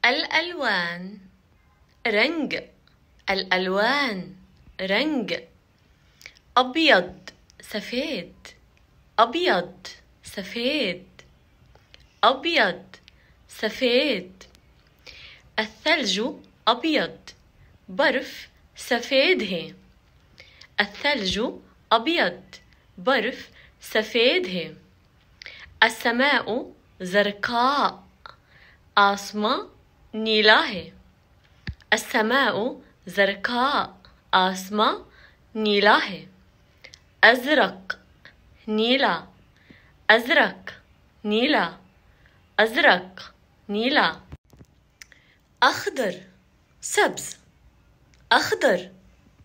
الألوان رنج. الألوان رنج. أبيض سفيد. أبيض سفيد. أبيض سفيد. الثلج أبيض، برف سفيد है. الثلج أبيض، برف سفيد है. السماء زرقاء، आसमां नीला है. السماء زرقاء، आसमां नीला है. أزرق नीला. أزرق नीला. أزرق नीला. أخضر سبز. أخضر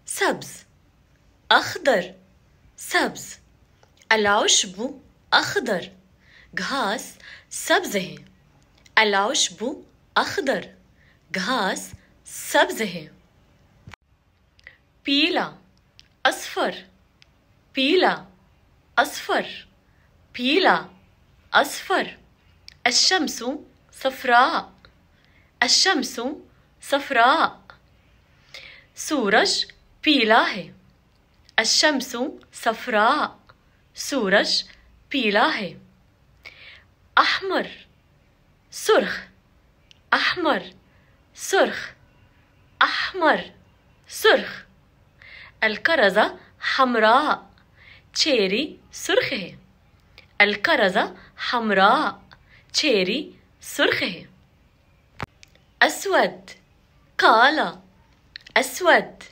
سبز. أخضر سبز. العشب أخضر، घास सब्ज है. العشب أخضر، घास सब्ज है. पीला أصفر. पीला أصفر. पीला أصفر. الشمس صفراء. الشمس صفراء. सूरज पीला है. الشمس صفراء. सूरज पीला है. أحمر سرخ. أحمر سرخ. أحمر سرخ. الكرزة حمراء، چेरी सुर्ख है. الكرزة حمراء، چेरी सुर्ख है. أسود काला. أسود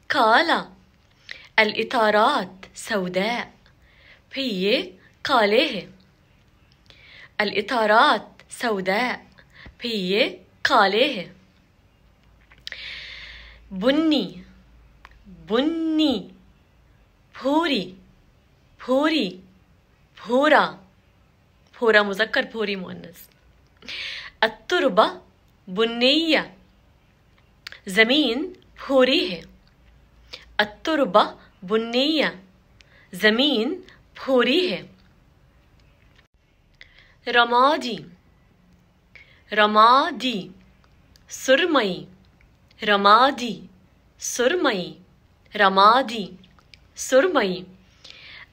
काला. الإطارات سوداء، पहिए काले हैं. الإطارات سوداء، पहिए काले हैं. बुन्नी बुन्नी. भूरी भूरी. भूरा. भूरा मुज़क्कर भूरी मुअन्नस. التربة बुन्निया، ज़मीन भूरी है. التربة बुन्निया، ज़मीन भूरी है. रमादी रमादी. सुरमई. रमादी सुरमई. रमादी सुरमई.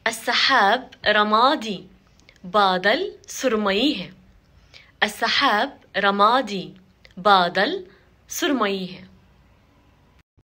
السحاب रमादी، बादल सुरमई है. السحاب रमादी، बादल सुरमई है.